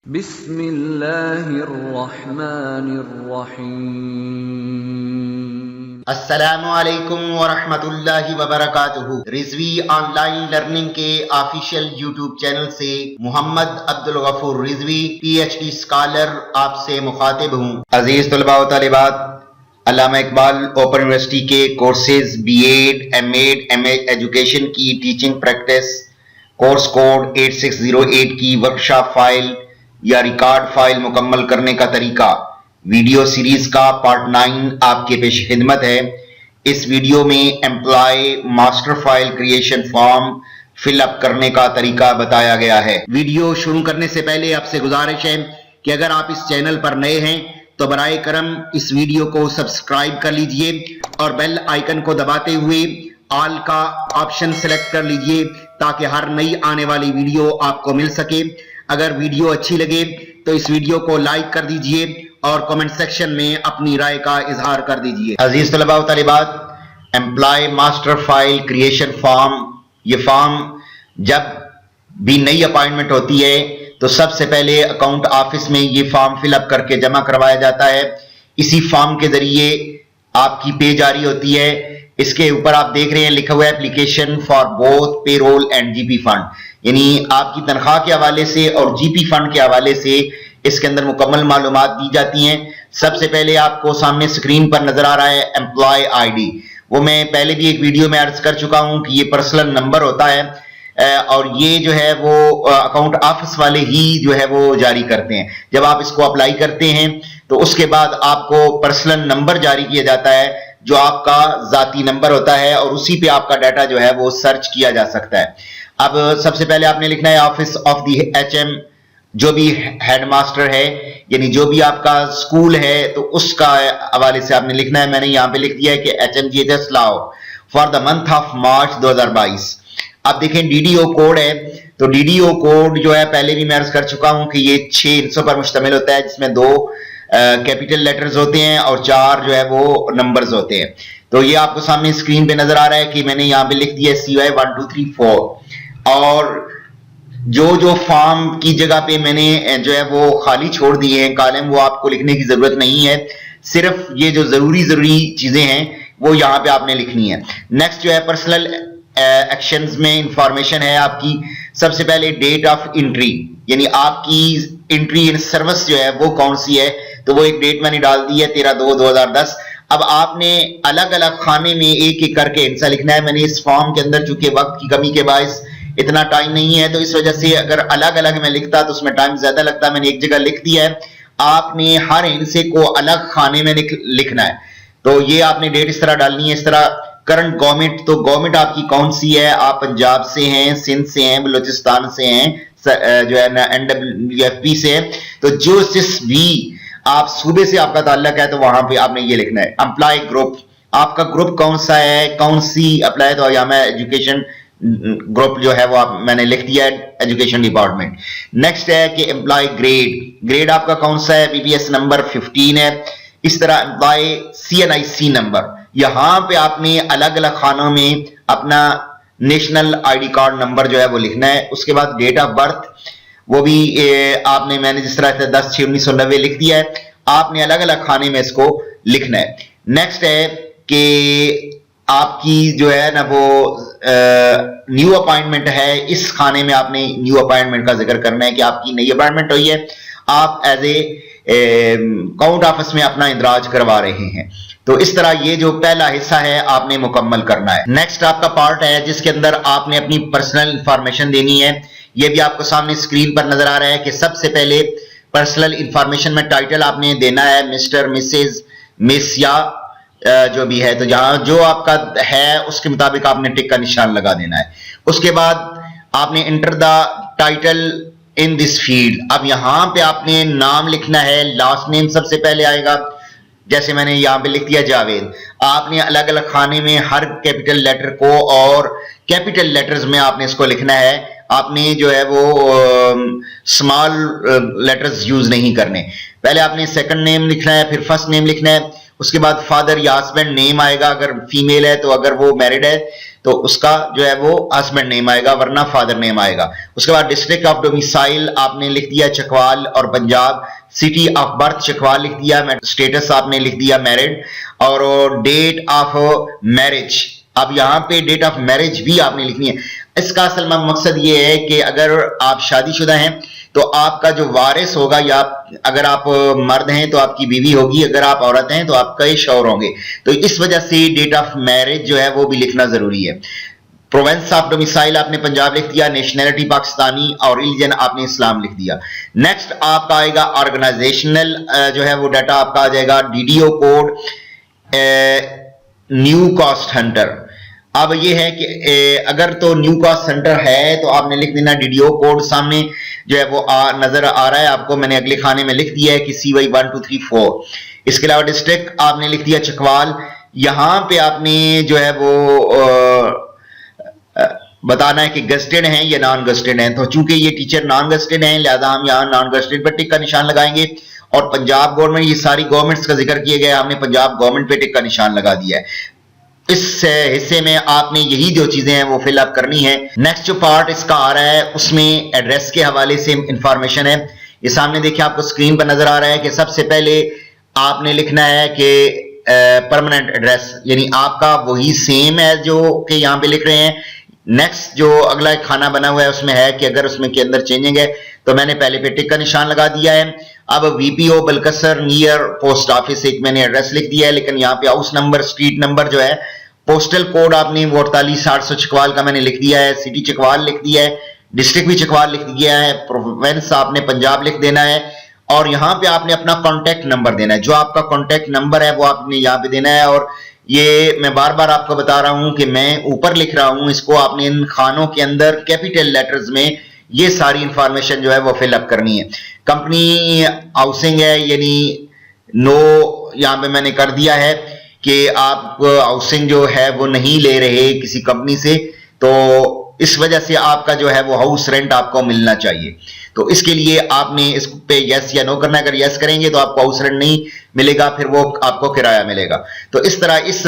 बिस्मिल्लाहिर्रहमानिर्रहीम। अस्सलामुअलैकुम वरहमतुल्लाहि वबरकातुहू। रिजवी ऑनलाइन लर्निंग के ऑफिशियल यूट्यूब चैनल से मोहम्मद अब्दुल गफूर रिजवी PhD स्कॉलर आपसे मुखातिब हूँ। अजीज तलबा व तालिबात, अल्लामा इकबाल ओपन यूनिवर्सिटी के courses BEd, MAd, MA education की टीचिंग प्रैक्टिस कोर्स कोड 8608 की वर्कशॉप फाइल या रिकॉर्ड फाइल मुकम्मल करने का तरीका वीडियो सीरीज का पार्ट 9 आपके पेश खिदमत है। इस वीडियो में employee master file creation form fill up करने का तरीका बताया गया है। वीडियो शुरू करने से पहले आपसे गुजारिश है कि अगर आप इस चैनल पर नए हैं तो बराए करम इस वीडियो को सब्सक्राइब कर लीजिए और बेल आइकन को दबाते हुए ऑल का ऑप्शन सेलेक्ट कर लीजिए ताकि हर नई आने वाली वीडियो आपको मिल सके। अगर वीडियो अच्छी लगे तो इस वीडियो को लाइक कर दीजिए और कमेंट सेक्शन में अपनी राय का इजहार कर दीजिए। अजीज तलबा व तालिबात, employ master file creation form, ये फॉर्म जब भी नई अपॉइंटमेंट होती है तो सबसे पहले अकाउंट ऑफिस में ये फॉर्म फिलअप करके जमा करवाया जाता है। इसी फॉर्म के जरिए आपकी पे जारी होती है। इसके ऊपर आप देख रहे हैं लिखा हुआ है application for both payroll and GP fund, यानी आपकी तनख्वाह के हवाले से और GP फंड के हवाले से इसके अंदर मुकम्मल मालूमात दी जाती हैं। सबसे पहले आपको सामने स्क्रीन पर नजर आ रहा है एम्प्लॉय ID। वो मैं पहले भी एक वीडियो में अर्ज कर चुका हूं कि ये पर्सनल नंबर होता है और ये जो है वो अकाउंट ऑफिस वाले ही जो है वो जारी करते हैं। जब आप इसको अप्लाई करते हैं तो उसके बाद आपको पर्सनल नंबर जारी किया जाता है जो आपका जाती नंबर होता है और उसी पे आपका डाटा जो है वो सर्च किया जा सकता है। अब सबसे पहले आपने लिखना है ऑफिस ऑफ दी HM, जो भी हेडमास्टर है यानी जो भी आपका स्कूल है तो उसका हवाले से आपने लिखना है। मैंने यहां पे लिख दिया है कि HMGHS Lahore for the month of March 2022। अब देखें DDO कोड है तो DDO कोड जो है पहले भी मैं अर्ज कर चुका हूं कि ये 6 हिस्सों पर मुश्तमिल होता है, जिसमें 2 कैपिटल लेटर्स होते हैं और 4 जो है वो नंबर्स होते हैं। तो ये आपको सामने स्क्रीन पे नजर आ रहा है कि मैंने यहां पे लिख दिया CY 1 2 3 4 और जो फॉर्म की जगह पे मैंने जो है वो खाली छोड़ दिए हैं कॉलम, वो आपको लिखने की जरूरत नहीं है। सिर्फ ये जो जरूरी चीजें हैं वो यहाँ पे आपने लिखनी है। नेक्स्ट जो है पर्सनल एक्शंस में इंफॉर्मेशन है आपकी। सबसे पहले डेट ऑफ एंट्री, यानी आपकी एंट्री इन सर्विस जो है वो कौन सी है, तो वो एक डेट मैंने डाल दी है 13/2/2010। अब आपने अलग अलग खाने में एक एक करके हिस्सा लिखना है। मैंने इस फॉर्म के अंदर चूंकि वक्त की कमी के बायस इतना टाइम नहीं है तो इस वजह से अगर अलग अलग मैं लिखता तो उसमें टाइम ज्यादा लगता। मैंने एक जगह लिख दिया है। आपने हर हिस्से को अलग खाने में लिखना है। तो ये आपने डेट इस तरह डालनी है। इस तरह करंट गवर्नमेंट, तो गवर्नमेंट आपकी कौन सी है, आप पंजाब से हैं, सिंध से हैं, बलूचिस्तान से हैं, जो है ना NWFP से है। तो जो जिस भी आप सूबे से आपका ताल्लुक है तो वहां पे आपने ये लिखना है। एम्प्लॉय ग्रुप, आपका ग्रुप कौन सा है, कौन सी अप्लाई, तो यहाँ मैं एजुकेशन ग्रुप जो है वो मैंने लिख दिया है, एजुकेशन डिपार्टमेंट। नेक्स्ट है कि एम्प्लॉय ग्रेड आपका कौन सा है, BPS नंबर 15 है। इस तरह एम्प्लॉय CNIC नंबर, यहां पे आपने अलग अलग खानों में अपना नेशनल ID कार्ड नंबर जो है वो लिखना है। उसके बाद डेट ऑफ बर्थ, वो भी आपने, मैंने जिस तरह से 10/6/1990 लिख दिया है, आपने अलग अलग खाने में इसको लिखना है। नेक्स्ट है कि आपकी जो है ना वो न्यू अपॉइंटमेंट है, इस खाने में आपने न्यू अपॉइंटमेंट का जिक्र करना है कि आपकी नई अपॉइंटमेंट हुई है, आप एज ए काउंट ऑफिस में अपना इंदराज करवा रहे हैं। तो इस तरह ये जो पहला हिस्सा है आपने मुकम्मल करना है। नेक्स्ट आपका पार्ट है जिसके अंदर आपने अपनी पर्सनल इंफॉर्मेशन देनी है। ये भी आपको सामने स्क्रीन पर नजर आ रहा है कि सबसे पहले पर्सनल इंफॉर्मेशन में टाइटल आपने देना है मिस्टर, मिसेज, मिस या जो भी है, तो जहां जो आपका है उसके मुताबिक आपने टिक का निशान लगा देना है। उसके बाद आपने enter the title in this field, अब यहां पे आपने नाम लिखना है। लास्ट नेम सबसे पहले आएगा, जैसे मैंने यहां पे लिख दिया जावेद। आपने अलग अलग खाने में हर कैपिटल लेटर को और कैपिटल लेटर्स में आपने इसको लिखना है। आपने जो है वो स्मॉल लेटर्स यूज नहीं करने। पहले आपने सेकंड नेम लिखना है, फिर फर्स्ट नेम लिखना है। उसके बाद फादर या हस्बैंड नेम आएगा, अगर फीमेल है तो, अगर वो मैरिड है तो उसका जो है वो हस्बैंड नेम आएगा, वरना फादर नेम आएगा। उसके बाद डिस्ट्रिक्ट ऑफ डोमिसाइल आपने लिख दिया चकवाल और Punjab, city of birth Chakwal लिख दिया, स्टेटस आपने लिख दिया मैरिड, और डेट ऑफ मैरिज, अब यहां पे डेट ऑफ मैरिज भी आपने लिखनी है। इसका असल में मकसद ये है कि अगर आप शादीशुदा हैं तो आपका जो वारिस होगा, या अगर आप मर्द हैं तो आपकी बीवी होगी, अगर आप औरत हैं तो आपका ही शौहर होंगे, तो इस वजह से डेट ऑफ मैरिज जो है वो भी लिखना जरूरी है। प्रोवेंस ऑफ डोमिसाइल आपने पंजाब लिख दिया, नेशनैलिटी पाकिस्तानी, और रिलीजन आपने इस्लाम लिख दिया। नेक्स्ट आपका आएगा ऑर्गेनाइजेशनल जो है वो डाटा आपका आ जाएगा, DDO code new cost Hunter. अब ये है कि अगर तो न्यू कॉस्ट सेंटर है तो आपने लिख देना डीडीओ कोड, सामने जो है वो नजर आ रहा है आपको, मैंने अगले खाने में लिख दिया है कि CY 1234। इसके अलावा डिस्ट्रिक्ट आपने लिख दिया चकवाल, यहां पे आपने जो है वो बताना है कि गस्टेड हैं या नॉन गस्टेड हैं। तो चूंकि ये टीचर नॉन गस्टेड हैं लिहाजा हम यहाँ नॉन गस्टेड पर टिक का निशान लगाएंगे, और पंजाब गवर्नमेंट, ये सारी गवर्नमेंट्स का जिक्र किया गया, हमने पंजाब गवर्नमेंट पे टिक का निशान लगा दिया है। इस हिस्से में आपने यही जो चीजें हैं वो फिलअप करनी है। नेक्स्ट जो पार्ट इसका आ रहा है उसमें एड्रेस के हवाले से इंफॉर्मेशन है। ये सामने देखिए आपको स्क्रीन पर नजर आ रहा है कि सबसे पहले आपने लिखना है कि परमानेंट एड्रेस, यानी आपका वही सेम है जो कि यहाँ पे लिख रहे हैं। नेक्स्ट जो अगला खाना बना हुआ है उसमें है कि अगर उसमें के अंदर चेंजिंग है तो मैंने पहले पे टिक का निशान लगा दिया है। अब VPO बलकसर नियर पोस्ट ऑफिस एक मैंने एड्रेस लिख दिया है, लेकिन यहाँ पे हाउस नंबर, स्ट्रीट नंबर जो है, पोस्टल कोड आपने 48 चकवाल का मैंने लिख दिया है, सिटी चकवाल लिख दिया है, डिस्ट्रिक्ट भी चकवाल लिख दिया है, प्रोविंस आपने पंजाब लिख देना है, और यहाँ पे आपने अपना कॉन्टैक्ट नंबर देना है। जो आपका कॉन्टैक्ट नंबर है वो आपने यहाँ पे देना है, और ये मैं बार बार आपको बता रहा हूं कि मैं ऊपर लिख रहा हूं, इसको आपने इन खानों के अंदर कैपिटल लेटर्स में ये सारी इंफॉर्मेशन जो है वो फिलअप करनी है। कंपनी हाउसिंग है, यानी नो यहाँ पे मैंने कर दिया है कि आप हाउसिंग जो है वो नहीं ले रहे किसी कंपनी से, तो इस वजह से आपका जो है वो हाउस रेंट आपको मिलना चाहिए। तो इसके लिए आपने इस पे यस या नो करना है। अगर यस करेंगे तो आपको हाउस रेंट नहीं मिलेगा, फिर वो आपको किराया मिलेगा। तो इस तरह इस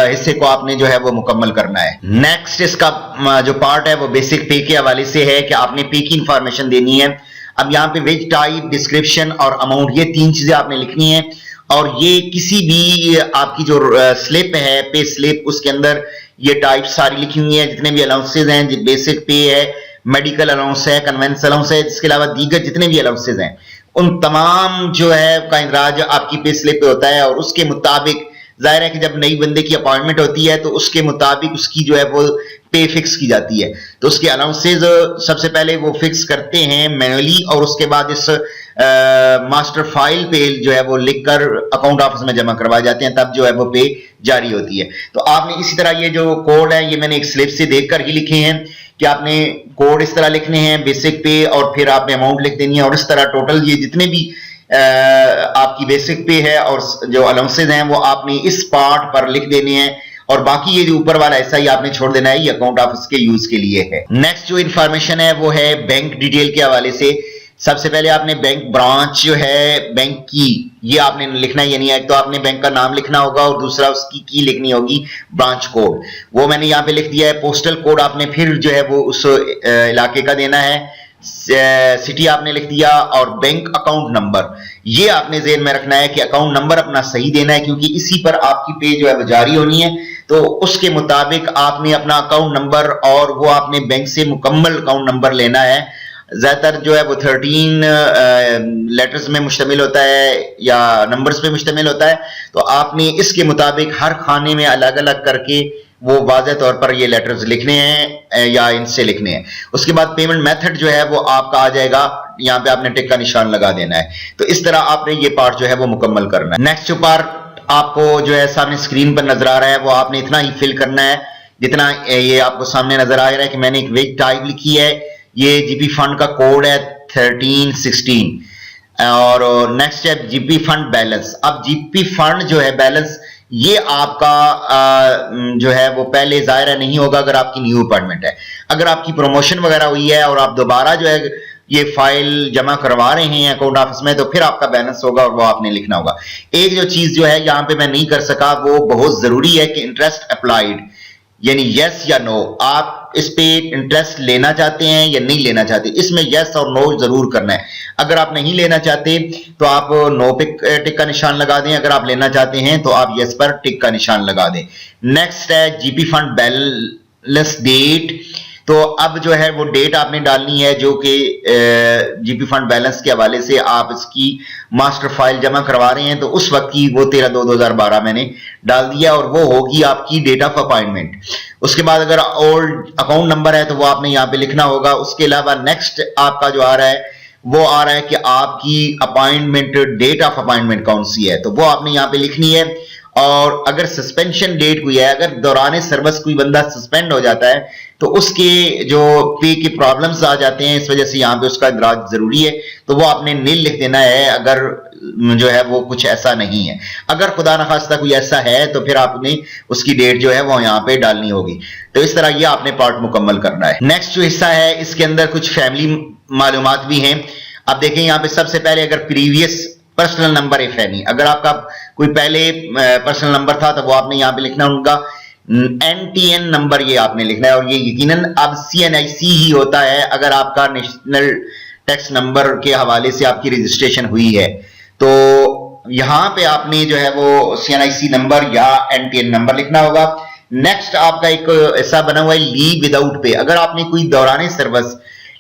हिस्से को आपने जो है वो मुकम्मल करना है। नेक्स्ट इसका जो पार्ट है वो बेसिक पे के हवाले से है कि आपने पे की इंफॉर्मेशन देनी है। अब यहाँ पे वेज टाइप, डिस्क्रिप्शन और अमाउंट, ये तीन चीजें आपने लिखनी है, और ये किसी भी आपकी जो स्लिप है, पे स्लिप, उसके अंदर ये टाइप सारी लिखी हुई है, जितने भी अलाउंसेज हैं, बेसिक पे है, मेडिकल अलाउंस है, कन्वेंस अलाउंस है, इसके अलावा दीगर जितने भी अलाउंसेज हैं उन तमाम जो है का इंदराज आपकी पे स्लिप पे होता है। और उसके मुताबिक जाहिर है कि जब नई बंदे की अपॉइंटमेंट होती है तो उसके मुताबिक उसकी जो है वो पे फिक्स की जाती है। तो उसके अलाउंसेज सबसे पहले वो फिक्स करते हैं मैनुअली, और उसके बाद इस मास्टर फाइल पे जो है वो लिखकर अकाउंट ऑफिस में जमा करवाए जाते हैं, तब जो है वो पे जारी होती है। तो आपने इसी तरह ये जो कोड है ये मैंने एक स्लिप से देखकर ही लिखे हैं कि आपने कोड इस तरह लिखने हैं, बेसिक पे, और फिर आपने अमाउंट लिख देनी है, और इस तरह टोटल ये जितने भी आपकी बेसिक पे है और जो अलाउंसेज हैं वो आपने इस पार्ट पर लिख देने हैं, और बाकी ये जो ऊपर वाला ऐसा ही आपने छोड़ देना है, ये अकाउंट ऑफिस के यूज के लिए है। नेक्स्ट जो इंफॉर्मेशन है वो है बैंक डिटेल के हवाले से। सबसे पहले आपने बैंक ब्रांच जो है बैंक की, ये आपने लिखना है, यानी एक तो आपने बैंक का नाम लिखना होगा और दूसरा उसकी की लिखनी होगी, ब्रांच कोड, वो मैंने यहाँ पे लिख दिया है। पोस्टल कोड आपने फिर जो है वो उस इलाके का देना है, सिटी आपने लिख दिया, और बैंक अकाउंट नंबर ये आपने ज़हन में रखना है कि अकाउंट नंबर अपना सही देना है, क्योंकि इसी पर आपकी पे जो है वो जारी होनी है। तो उसके मुताबिक आपने अपना अकाउंट नंबर, और वो आपने बैंक से मुकम्मल अकाउंट नंबर लेना है। ज्यादातर जो है वो 13 लेटर्स में मुश्तमिल होता है या नंबर्स पे मुश्तमिल होता है, तो आपने इसके मुताबिक हर खाने में अलग अलग करके वो वाज़ेह तौर पर ये लेटर्स लिखने हैं या इनसे लिखने हैं। उसके बाद पेमेंट मेथड जो है वो आपका आ जाएगा, यहाँ पे आपने टिक का निशान लगा देना है। तो इस तरह आपने ये पार्ट जो है वो मुकम्मल करना है। नेक्स्ट जो पार्ट आपको जो है सामने स्क्रीन पर नजर आ रहा है वो आपने इतना ही फिल करना है जितना ये आपको सामने नजर आ रहा है कि मैंने एक वेज टाइप लिखी है, ये जीपी फंड का कोड है 1316, और नेक्स्ट है जीपी फंड बैलेंस। अब जीपी फंड जो है बैलेंस ये आपका जो है वो पहले ज़ाहिर नहीं होगा अगर आपकी न्यू अपॉइंटमेंट है। अगर आपकी प्रमोशन वगैरह हुई है और आप दोबारा जो है ये फाइल जमा करवा रहे हैं अकाउंट ऑफिस में, तो फिर आपका बैलेंस होगा और वो आपने लिखना होगा। एक जो चीज जो है यहाँ पे मैं नहीं कर सका, वो बहुत जरूरी है कि इंटरेस्ट अप्लाइड, यानी यस या नो, आप इस पे इंटरेस्ट लेना चाहते हैं या नहीं लेना चाहते। इसमें यस और नो जरूर करना है। अगर आप नहीं लेना चाहते तो आप नो पे टिक का निशान लगा दें, अगर आप लेना चाहते हैं तो आप यस पर टिक का निशान लगा दें। नेक्स्ट है जीपी फंड बैलेंस डेट। तो अब जो है वो डेट आपने डालनी है जो कि जीपी फंड बैलेंस के हवाले से आप इसकी मास्टर फाइल जमा करवा रहे हैं, तो उस वक्त की वो 13/2/2012 मैंने डाल दिया और वो होगी आपकी डेट ऑफ अपॉइंटमेंट। उसके बाद अगर ओल्ड अकाउंट नंबर है तो वो आपने यहाँ पे लिखना होगा। उसके अलावा नेक्स्ट आपका जो आ रहा है वो आ रहा है कि आपकी अपॉइंटमेंट, डेट ऑफ अपॉइंटमेंट कौन सी है, तो वो आपने यहाँ पे लिखनी है। और अगर सस्पेंशन डेट कोई है, अगर दौरान सर्विस कोई बंदा सस्पेंड हो जाता है तो उसके जो पे के प्रॉब्लम्स आ जाते हैं, इस वजह से यहाँ पे उसका इंदराज जरूरी है, तो वो आपने नील लिख देना है अगर जो है वो कुछ ऐसा नहीं है। अगर खुदा न खास्ता कोई ऐसा है तो फिर आपने उसकी डेट जो है वो यहाँ पे डालनी होगी। तो इस तरह ये आपने पार्ट मुकम्मल करना है। नेक्स्ट जो हिस्सा है इसके अंदर कुछ फैमिली मालूमात भी हैं। अब देखें यहाँ पे सबसे पहले अगर previous personal number if any, अगर आपका कोई पहले पर्सनल नंबर था तो वो आपने यहाँ पे लिखना होगा। NTN नंबर ये आपने लिखना है और ये यकीनन अब CNIC ही होता है अगर आपका नेशनल टैक्स नंबर के हवाले से आपकी रजिस्ट्रेशन हुई है। तो यहां पे आपने जो है वो CNIC नंबर या NTN नंबर लिखना होगा। नेक्स्ट आपका एक ऐसा बना हुआ है लीव विदाउट पे। अगर आपने कोई दौरान सर्विस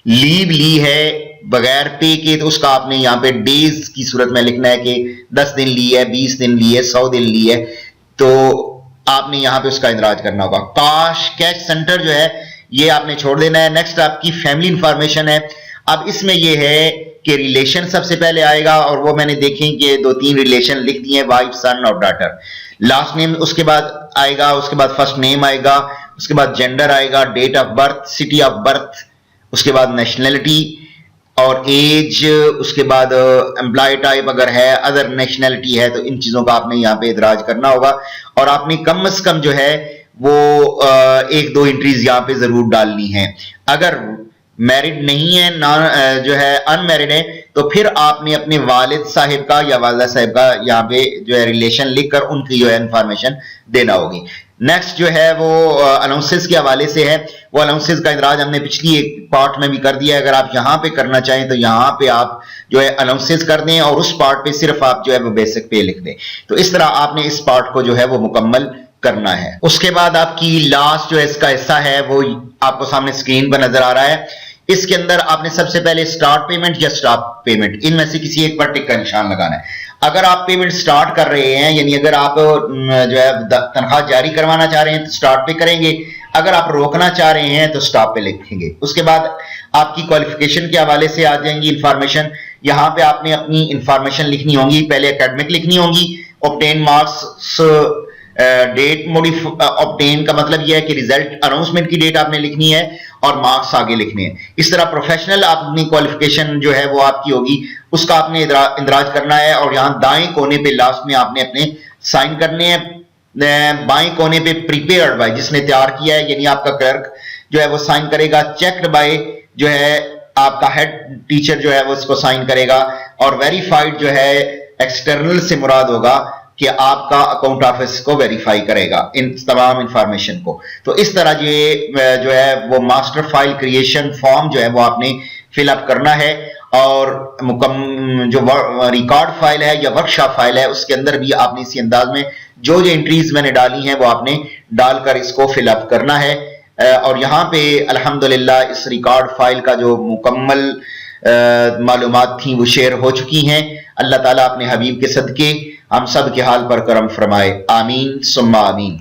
लीव ली है बगैर पे के तो उसका आपने यहाँ पे डेज की सूरत में लिखना है कि 10 दिन ली है, 20 दिन ली है, 100 दिन ली है, तो आपने यहां पे उसका इंदराज करना होगा। कैश सेंटर जो है ये आपने छोड़ देना है। नेक्स्ट आपकी फैमिली इंफॉर्मेशन है। अब इसमें ये है कि रिलेशन सबसे पहले आएगा और वो मैंने देखें कि 2-3 रिलेशन लिख दिए, वाइफ, सन और डॉटर। लास्ट नेम उसके बाद आएगा, उसके बाद फर्स्ट नेम आएगा, उसके बाद जेंडर आएगा, date of birth, city of birth, उसके बाद नेशनैलिटी और एज, उसके बाद एम्प्लॉय टाइप अगर है, अदर नेशनैलिटी है, तो इन चीजों का आपने यहाँ पे इदराज करना होगा। और आपने कम से कम जो है वो 1-2 एंट्रीज यहाँ पे जरूर डालनी है। अगर मैरिड नहीं है, ना जो है अनमैरिड है, तो फिर आपने अपने वालिद साहिब का या वालिदा साहिब का यहाँ पे जो है रिलेशन लिखकर उनकी जो है इंफॉर्मेशन देना होगी। नेक्स्ट जो है वो अनाउंसेस के हवाले से है। वो अनाउंसेस का इंदराज हमने पिछली एक पार्ट में भी कर दिया है। अगर आप यहाँ पे करना चाहें तो यहाँ पे आप जो है अनाउंसेस कर दें और उस पार्ट पे सिर्फ आप जो है वो बेसिक पे लिख दें। तो इस तरह आपने इस पार्ट को जो है वो मुकम्मल करना है। उसके बाद आपकी लास्ट जो है इसका हिस्सा है वो आपको सामने स्क्रीन पर नजर आ रहा है। इसके अंदर आपने सबसे पहले स्टार्ट पेमेंट या स्टॉप पेमेंट, इनमें से किसी एक पर टिक का निशान लगाना है। अगर आप पेमेंट स्टार्ट कर रहे हैं, यानी अगर आप जो है तनख्वाह जारी करवाना चाह रहे हैं तो स्टार्ट पे करेंगे, अगर आप रोकना चाह रहे हैं तो स्टॉप पे लिखेंगे। उसके बाद आपकी क्वालिफिकेशन के हवाले से आ जाएंगी इंफॉर्मेशन। यहाँ पे आपने अपनी इंफॉर्मेशन लिखनी होगी। पहले एकेडमिक लिखनी होगी, ऑब्टेन मार्क्स, डेट ऑब्टेन का मतलब यह है कि रिजल्ट अनाउंसमेंट की डेट आपने लिखनी है और मार्क्स आगे लिखने हैं। इस तरह प्रोफेशनल अपनी क्वालिफिकेशन जो है वो आपकी होगी, उसका आपने इंदराज करना है और यहाँ दाएं कोने पे लास्ट में आपने अपने साइन करने हैं। बाएं कोने पे प्रिपेयर्ड बाय, जिसने तैयार किया है यानी आपका क्लर्क जो है वो साइन करेगा। चेक्ड बाय जो है आपका हेड टीचर जो है वो इसको साइन करेगा। और वेरीफाइड जो है एक्सटर्नल से मुराद होगा कि आपका अकाउंट ऑफिस को वेरीफाई करेगा इन तमाम इंफॉर्मेशन को। तो इस तरह ये जो है वो मास्टर फाइल क्रिएशन फॉर्म जो है वो आपने फिलअप करना है। और जो रिकॉर्ड फाइल है या वर्कशॉप फाइल है उसके अंदर भी आपने इसी अंदाज में जो एंट्रीज मैंने डाली हैं वो आपने डालकर इसको फिलअप करना है। और यहाँ पे अल्हम्दुलिल्लाह इस रिकॉर्ड फाइल का जो मुकम्मल मालूमात थी वो शेयर हो चुकी हैं। अल्लाह ताला अपने हबीब के सदके हम सब के हाल पर करम फरमाए। आमीन सुम्मा आमीन।